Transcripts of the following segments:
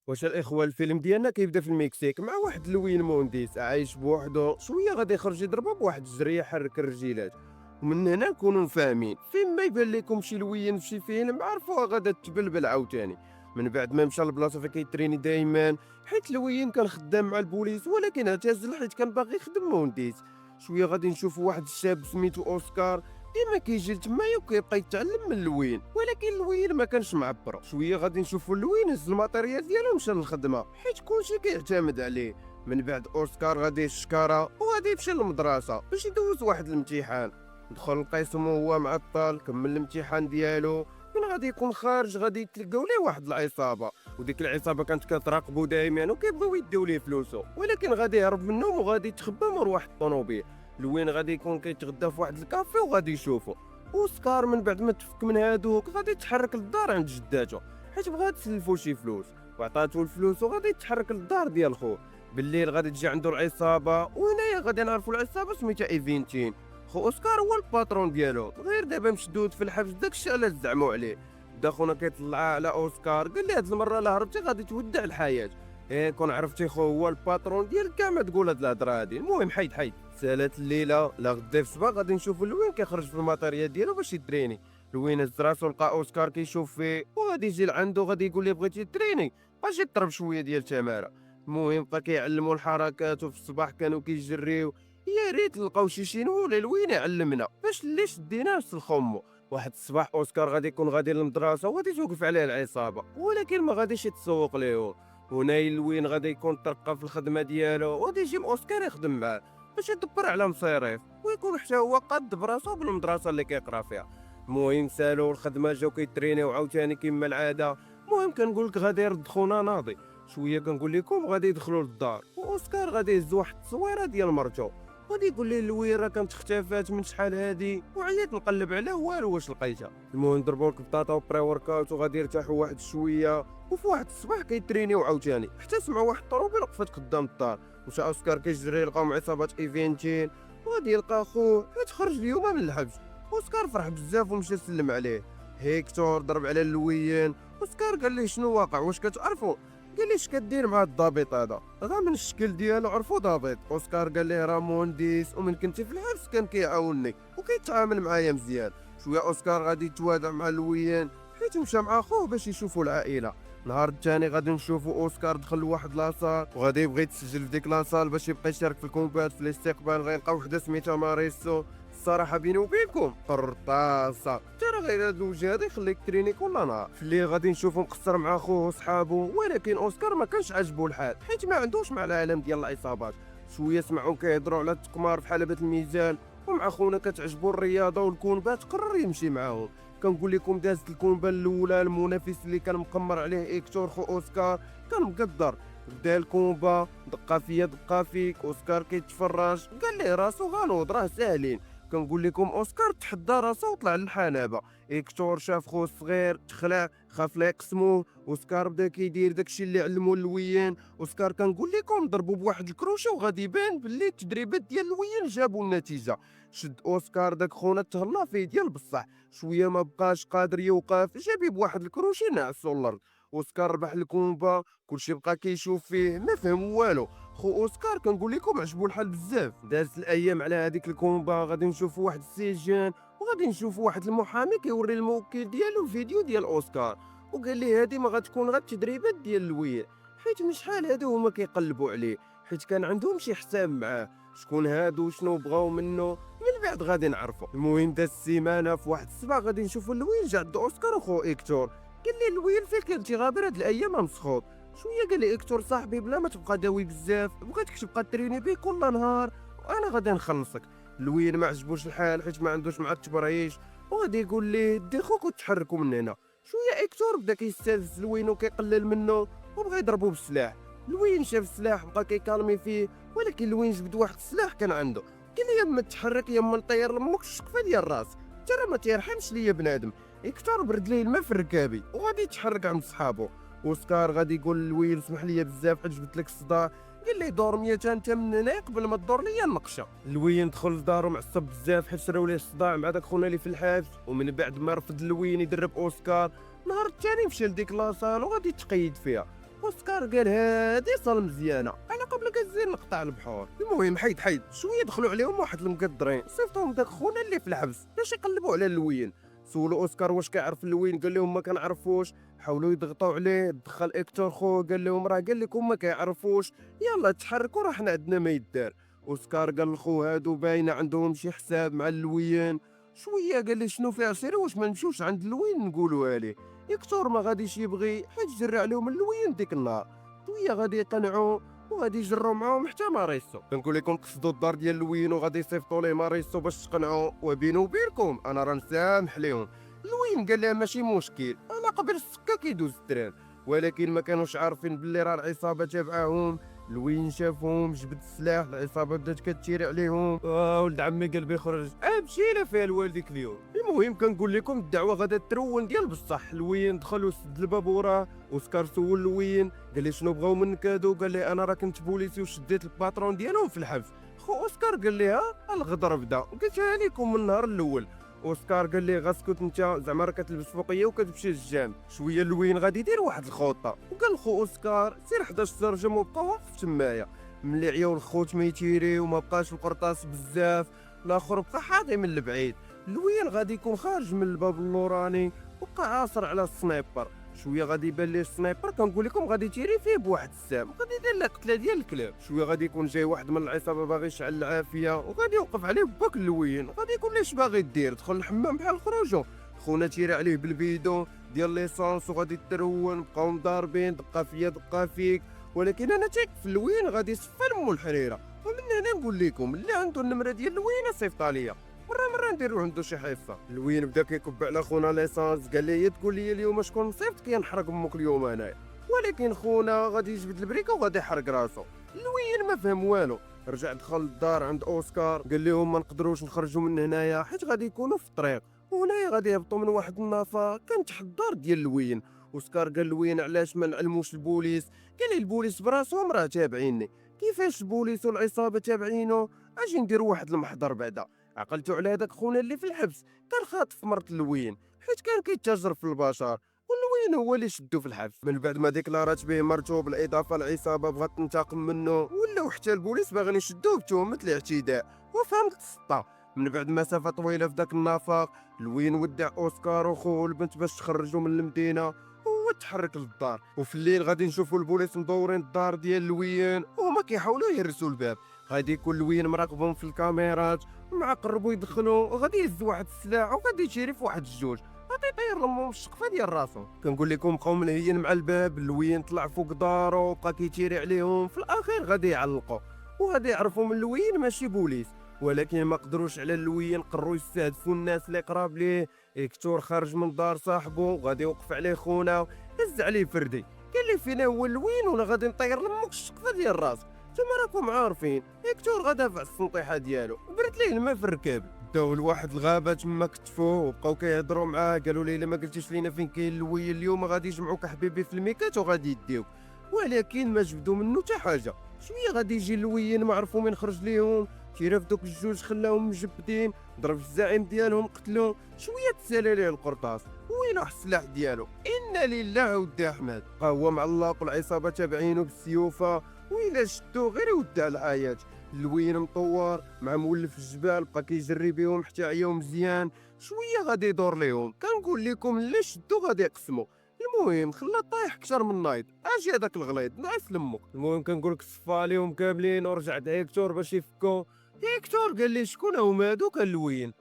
واش الاخوه الفيلم ديالنا كيبدا في المكسيك مع واحد لوين مونديس عايش بوحدو، شويه غادي يخرج يضربها بواحد الجريه يحرك الرجيلات. ومن هنا نكونوا فاهمين فين ما يبان لكم شي لوين في شي فيلم عرفوها غادا تبلبل عاوتاني. من بعد ما مشى لبلاصه فين كيتريني دايما، حيت لوين كان خدام مع البوليس ولكن اعتزل حيت كان باغي يخدم مونديس. شويه غادي نشوفوا واحد الشاب سميتو اوسكار، ديما كيجي لتمايا وكيبقى يتعلم من لوين، ولكن لوين ما كانش معبر. شويه غادي نشوفوا لوين هز الماتيريال ديالو مشى للخدمه حيت كلشي كيعتمد عليه. من بعد اوسكار غادي يشكرها وغادي يمشي للمدرسه باش يدوز واحد الامتحان. دخل القسم وهو معطل، كمل الامتحان ديالو. من غادي يكون خارج غادي يتلقاو ليه واحد العصابه، وديك العصابه كانت كتراقبو دائما وكيبغيو يديو ليه فلوسو، ولكن غادي يهرب منهم وغادي يتخبى من واحد الطوموبيل. لوين غادي يكون كيتغدى في واحد الكافي وغادي يشوفو اوسكار. من بعد ما تفك من هادوك غادي يتحرك للدار عند جداتو حيت بغات تسلفو شي فلوس، وعطاتو الفلوس وغادي يتحرك للدار ديال خوه. بالليل غادي تجي عنده العصابه، وهنايا غادي نعرفوا العصابه سميتها ايفينتين. خو اوسكار هو الباترون ديالو، غير دابا مشدود في الحبس داكشي علاش زعموا عليه. بدا خونا كيطلع على اوسكار، قال لي هاد المره لا هربتي غادي تودع الحياه. كون عرفتي خو هو الباترون ديالك كاع ما تقول هاد الهضره هادي. المهم حيد حيد. سالات الليله، لا غدا في الصباح غادي نشوفوا لوين كيخرج في الماتيريال ديالو باش يتريني. لوين هز راسو لقى اوسكار كيشوف فيه وغادي يجي لعندو، غادي يقول ليه بغيتي تريني باش يضرب شويه ديال التماره. المهم بقى كيعلمو الحركات، وفي الصباح كانوا كيجريو. يا ريت نلقاو شي شينو ولا لوين يعلمنا باش اللي شديناه لخمو. واحد الصباح اوسكار غادي يكون غادي للمدرسه وغادي توقف عليه العصابه، ولكن ما غاديش يتسوق ليهم. هنا لوين غادي يكون ترقى في الخدمه ديالو، وغادي يجي اوسكار يخدم معاه باش يدبر على مصاريف، ويكون حتى هو قاد براسو بالمدرسه اللي كيقرا فيها. المهم سالو الخدمه، جاو كيترينيو عاوتاني كما العاده. المهم كنقول لك غادي يرد خونا ناضي. شويه كنقول لكم غادي يدخلوا للدار، واوسكار غادي يهز واحد التصويره ديال مرتو. غادي يقول لي لوين راه كانت اختفات من شحال هادي، وعييت نقلب عليه والو واش لقيتها. المهم ضربوا لك بطاطا وبري وركاوت وغادي يرتاحوا واحد شويه. وفي واحد الصباح كيترينيو عاوتاني حتى سمعوا واحد الطروبيل وقفت قدام الدار. مشى اوسكار كيجري لقاهم عصابه ايفينتين، وغادي يلقى خوه كتخرج اليوم من الحبس. اوسكار فرح بزاف ومشى سلم عليه. هيكتور ضرب على اللوين. اوسكار قال ليه شنو واقع، واش كتعرفوا؟ قال لي اش كدير مع الضابط هذا؟ غا من الشكل ديالو عرفو ضابط. اوسكار قال ليه راه مهندس، ومن كنتي في الحبس كان كيعاونني وكيتعامل معايا مزيان. شويه اوسكار غادي يتوادع مع لوين حيت مشى مع خوه باش يشوفوا العائله. نهار الثاني غادي نشوفوا اوسكار دخل لواحد لاصال وغادي يبغي يتسجل في ديك لاصال باش يبقى يشارك في الكومبات في الاستقبال. غيلقى وحده سميتها ماريسو. الصراحه بيني وبينكم قرطاسه، ترى غير هاد الوجه هذا يخليك تريني كل نهار. في الليل غادي نشوفو مقصر مع خوه وصحابو، ولكن اوسكار ما كانش عاجبو الحال حيت ما عندوش مع العالم ديال العصابات. شويه سمعوا كيهضروا على التقمار في حلبة الميزان، ومع خونا كتعجبو الرياضه والكونبات قرر يمشي معاهم. كنقول لكم دازت الكونبا الاولى، المنافس اللي كان مقمر عليه ايكتور خو اوسكار كان مقدر. بدا الكومبا، دقه فيا دقه فيك. اوسكار كيتفرج، قال ليه راسو غنوض راه ساهلين. كنقول لكم اوسكار تحدى راسو وطلع للحنابه. ايكتور شاف خوه الصغير تخلع، خاف لا يقسموه. اوسكار بدا كيدير داكشي اللي علمو اللويين. اوسكار كنقول لكم ضربوا بواحد الكروشه وغادي يبان باللي التدريبات ديال اللويين جابوا النتيجه. شد اوسكار داك خونا تهلا فيه ديال بصح. شويه ما بقاش قادر يوقف، جابي بواحد الكروشي نعسو الارض. اوسكار ربح الكومبا، كلشي بقى كيشوف فيه ما فهم والو. خو اوسكار كنقول لكم عجبو الحال بزاف. دازت الايام على هذيك الكومبا، غادي نشوفوا واحد السجان وغادي نشوفوا واحد المحامي كيوري الموكل ديالو الفيديو ديال اوسكار، وقال ليه هذه ما غتكون غير التدريبات ديال الوير، حيت من شحال هادو هما كيقلبوا عليه حيت كان عندهم شي حساب معاه. شكون هادو شنو بغاو منه من بعد غادي نعرفوا. المهم داز السيمانه، في واحد الصباح غادي نشوفوا اللويل جا عند اوسكار وخو ايكتور. قال لي اللويل فين كنتي غابر هاد الايام مسخوط؟ شويه قال لي ايكتور صاحبي بلا ما تبقى داوي بزاف، بغيتك تبقى تريني بيه كل نهار وانا غادي نخلصك. لوين ما عجبوش الحال حيت ما عندوش مع التبريش، وغادي يقول ليه دي خوك وتحركوا من هنا. شويه ايكتور بدا كيستافز لوين وكيقلل منه وبغى يضربو بالسلاح. لوين شاف السلاح بقى كيكالمي فيه، ولكن لوين جبد واحد السلاح كان عنده. قال لي يا اما تحرك يا اما نطير لامك الشقفه ديال راسك، ترى ما تيرحمش ليا بنادم. ايكتور برد ليه الماء في ركابي وغادي يتحرك عند صحابو. اوسكار غادي يقول لويل اسمح لي بزاف حيت جبت لك الصداع. قال لي دور 200 انت من هنا قبل ما تدور ليا النقشه. لوين دخل لدارو معصب بزاف حيت شراو ليه الصداع مع داك خونا اللي في الحبس. ومن بعد ما رفض لوين يدرب اوسكار، نهار الثاني مشى لديك لاصال وغادي يتقيد فيها. اوسكار قال هادي صال مزيانه، انا قبل كنزيد نقطع البحور. المهم حيد شويه دخلوا عليهم واحد المقدرين صيفطوهم داك خونا اللي في الحبس باش يقلبوا على اللوين. سولوا اوسكار واش كيعرف اللوين، قال لهم ما كنعرفوش. حاولوا يضغطوا عليه، دخل اكتور خو قال لهم راه قال لكم ما كيعرفوش، يلا تحركوا راه حنا عندنا ما يدار. اوسكار قال لخو هادو باينه عندهم شي حساب مع اللوين. شويه قال لي شنو فيها سيري واش ما نمشوش عند اللوين نقولوا عليه. هيكتور ما غاديش يبغي حيت جرى عليهم اللوين ديك النهار. شويه غادي يقنعوا وغادي يجروا معاهم حتى ماريسو. كنقول لكم قصدوا الدار ديال لوين وغادي يصيفطوا ليه ماريسو باش تقنعوا، وبينو وبينكم انا راه نسامح ليهم. لوين قال لها ماشي مشكل، انا قبل السكه كيدوز التران. ولكن ما كانوش عارفين باللي راه العصابه تابعاهم. لوين شافهم جبد السلاح، العصابه بدات كتيري عليهم. ولد عمي قلبي خرج، مشينا فيها الوالديك اليوم. المهم كنقول لكم الدعوه غادا ترون ديال بصح. لوين دخل وسد الباب وراه. اوسكار سول لوين قال لي شنو بغاو منك هادو، قال لي انا راه كنت بوليسي وشديت الباترون ديالهم في الحبس. خو اوسكار قال لي الغدر بدا، قلتها لكم من النهار الاول. اوسكار قال لي غاسكت انت زعما راه كتلبس فوقيه وكتمشي للجام. شويه لوين غادي يدير واحد الخطه وقال خو اوسكار سير 11 سرجم وبقى واقف تمايا. ملي عياو الخوت ما يتيري وما بقاش القرطاس بزاف، الاخر بقى حاضي من البعيد. لوين غادي يكون خارج من الباب اللوراني وبقى عاصر على السنايبر. شويه غادي يبان ليه السنايبر، كنقول لكم غادي يتيري فيه بواحد السام وغادي يدير له قتله ديال الكلاب. شويه غادي يكون جاي واحد من العصابه باغي يشعل العافيه وغادي يوقف عليه باك اللوين. غادي يقول ليه اش باغي دير، دخل الحمام بحال خروجو. خونا تيري عليه بالبيدون ديال ليسانس وغادي ترون، بقاو مضاربين دقه فيا دقه فيك. ولكن انا تيك في اللوين غادي يصفى لمو الحريره. ومن هنا نقول لكم اللي عنده النمره ديال اللوين صيفطها ليا، مرة نديرو عنده شي حصه. لوين بدا كيكب على خونا ليسانس، قال لي تقول لي اليوم شكون نصيفط كينحرق امك اليوم انايا. ولكن خونا غادي يجبد البريكه وغادي يحرق راسو. لوين ما فهم والو، رجع دخل للدار عند اوسكار قال لهم ما نقدروش نخرجوا من هنايا حيت غادي يكونوا في الطريق، وهنايا غادي يهبطوا من واحد النافا كان تحت الدار ديال لوين. اوسكار قال لوين علاش ما نعلموش البوليس، قال لي البوليس براسهم راه تابعيني. كيفاش البوليس والعصابه تابعينو، اجي نديروا واحد المحضر بعدا. عقلتوا على هذاك خونا اللي في الحبس كان خاطف مرت لوين حيت كان كيتاجر في البشر، ولوين هو اللي شدو في الحبس. من بعد ما ديكلارات به مرتو بالاضافه للعصابه بغات تنتقم منه، ولاو حتى البوليس باغيين يشدوه بتهمه الاعتداء وفهمت السطا. من بعد مسافه طويله في ذاك النفق، لوين ودع اوسكار وخوه البنت باش تخرجوا من المدينه هو تحرك للدار. وفي الليل غادي نشوفوا البوليس مدورين الدار ديال لوين وهما كيحاولوا يهرسوا الباب. غادي يكون لوين مراقبهم في الكاميرات، مع قربوا يدخلوا وغادي يهز واحد السلاح وغادي يشيري في واحد الجوج، غادي يطير لهم الشقفه ديال راسو. كنقول لكم بقاو ملهيين مع الباب. لوين طلع فوق دارو وبقى كيتيري عليهم، في الاخير غادي يعلقوا وغادي يعرفوا من لوين ماشي بوليس. ولكن ما قدروش على لوين، قرروا يستهدفوا الناس اللي قراب ليه. هيكتور خرج من دار صاحبه وغادي يوقف عليه خونا، هز عليه فردي قال لي فينا هو لوين ولا غادي نطير لمك الشقفه ديال راسك. نتوما راكم عارفين هيكتور غدا فع السنطيحه ديالو برد ليه الماء في الركاب. داو لواحد الغابه تما كتفوه وبقاو كيهضروا معاه، قالوا ليه الا ما قلتيش لينا فين كاين لوين اليوم غادي يجمعوك حبيبي في الميكات وغادي يديوك. ولكن ما جبدوا منه حتى حاجه. شويه غادي يجي لوين ما عرفوا من خرج ليهم، تيرا في دوك الجوج خلاهم مجبدين، ضرب الزعيم ديالهم قتلوه. شويه تسالى ليه القرطاس، وين راح السلاح ديالو؟ انا لله ودي احمد. بقى هو معلق والعصابه تابعينه بالسيوفه، وإلا شدو غير يودع الحياة. لوين مطور مع مولف الجبال بقى كيجري بيهم حتى عياو مزيان. شويه غادي يدور ليهم، كنقول لكم لا شدو غادي يقسموا. المهم خلا طايح كثر من نايض، اجي هذاك الغليظ نعس لمك. المهم كنقول لك صفى عليهم كاملين ورجع عند هيكتور باش يفكو. هيكتور قال لي شكون هما هادوك لوين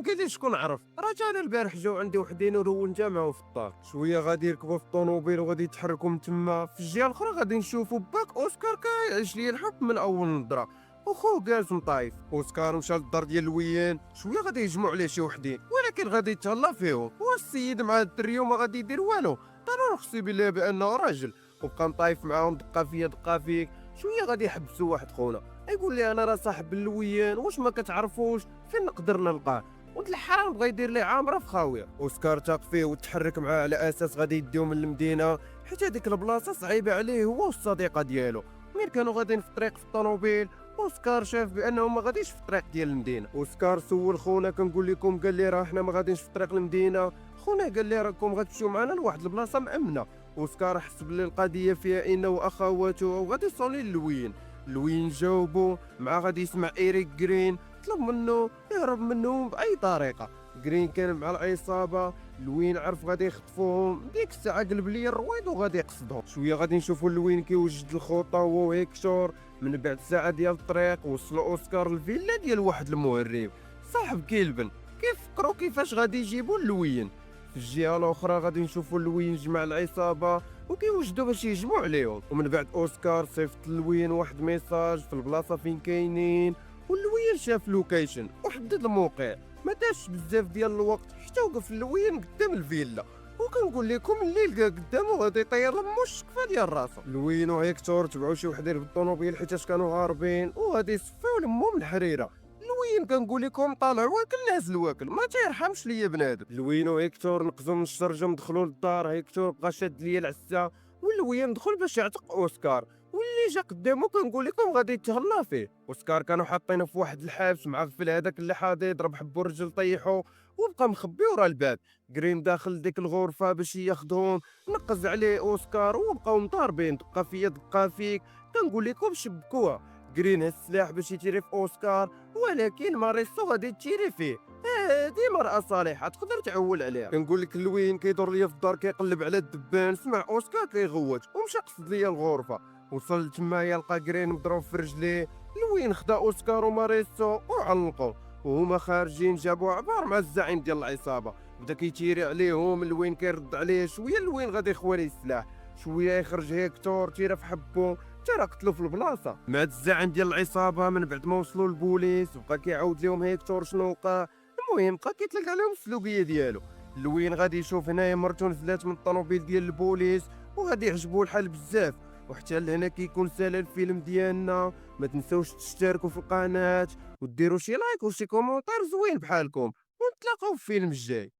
قال لي شكون عرف، راه انا البارح جاو عندي وحدين ورونت معاهم في الدار. شويه غادي يركبوا في الطوموبيل وغادي يتحركوا من تما. في الجهه الاخرى غادي نشوفوا باك اوسكار كيعيش ليه الحب من اول نظره، وخوه جالس مطايف. اوسكار مشى للدار ديال لوين، شويه غادي يجمعوا عليه شي وحدين ولكن غادي يتهلا فيهم. هو السيد مع الدري وما غادي يدير والو، ضروري خصو يبين ليه بانه راجل، وبقى مطايف معاهم دقه فيا دقه فيك. شويه غادي يحبسوا واحد خونا يقول لي انا راه صاحب اللويان، واش ما كتعرفوش فين نقدر نلقاه؟ ولد الحرام بغا يدير ليه عامره في خاويه. اوسكار تاق فيه وتحرك معاه على اساس غادي يديو من المدينه، حيت هذيك البلاصه صعيبه عليه هو والصديقه ديالو. مين كانوا غاديين في الطريق في الطوموبيل، اوسكار شاف بانهم ما غاديش في الطريق ديال المدينه. اوسكار سول خونا، كنقول لكم قال لي راه حنا ما غاديش في طريق المدينه. خونا قال لي راكم غتمشيو معنا لواحد البلاصه مامنه، اوسكار حس بلي القضيه فيها انه واخواته وغادي يصوني للوين. لوين جاوبو مع غادي يسمع إيريك جرين طلب منه يهرب منهم باي طريقه. جرين كان مع العصابه، لوين عرف غادي يخطفوهم، ديك الساعه قلب لي الرويض وغادي يقصدهم. شويه غادي نشوفوا لوين كيوجد الخطه هو وهيكتور. من بعد ساعه ديال الطريق وصلوا اوسكار الفيلا ديال واحد المهرب صاحب كيلبن. كيفكروا كيفاش غادي يجيبوا لوين. في الجهه الاخرى غادي نشوفوا لوين جمع العصابه وكيوجدوا باش يهجموا عليهم. ومن بعد اوسكار صيفط لوين واحد ميساج في البلاصه فين كاينين، واللوين شاف لوكيشن وحدد الموقع. ما داش بزاف ديال الوقت حتى وقف لوين قدام الفيلا، وكنقول لكم اللي لقى قدامه غادي يطير لمو الشكفه ديال راسو. لوين وهيكتور تبعوا شي وحدين بالطوموبيل حيتاش كانوا هاربين وغادي يصفيو لمهم الحريره. لوين كنقول لكم طالع واكل ناس الواكل ما تيرحمش ليا بنادم. لوين وهيكتور نقزوا من الشرجم دخلوا للدار. هيكتور بقى شاد ليا العسا، ولوين دخل باش يعتق اوسكار، واللي جا قدامه كنقول لكم غادي يتهلا فيه. اوسكار كانوا حاطينه في واحد الحبس مع غفل هذاك اللي حاضي يضرب حبو الرجل طيحو وبقى مخبي ورا الباب. جرين داخل ديك الغرفه باش ياخذهم، نقز عليه اوسكار وبقاو مضاربين دقه فيا دقه فيك. كنقول لكم شبكوها. جرين هز السلاح باش يتيري في اوسكار، ولكن ماريسو غادي تيري فيه. هادي مرأة صالحة تقدر تعول عليها. كنقول لك لوين كيدور ليا في الدار كيقلب على الدبان، سمع اوسكار كيغوت ومشى قصد ليا الغرفة. وصل تمايا لقى جرين مضروب في رجليه. لوين خدا اوسكار وماريسو وعلقوا، وهما خارجين جابوا عبار مع الزعيم ديال العصابة. بدا كيتيري عليهم. لوين كيرد عليه شوية، لوين غادي يخوالي السلاح شوية يخرج هيكتور تيرا في حبو ترى قتلو في البلاصه. مع الزعيم ديال العصابه من بعد ما وصلوا البوليس بقى كيعاود لهم هيكتور شنو وقع. المهم بقى كيطلق عليهم السلوكيه ديالو. لوين غادي يشوف هنايا مرتو نزلات من الطوموبيل ديال البوليس وغادي يعجبو الحال بزاف. وحتى لهنا كيكون سالا الفيلم ديالنا. ما تنساوش تشتركوا في القناه وديروا شي لايك وشي كومونتير زوين بحالكم، ونتلاقاو في الفيلم الجاي.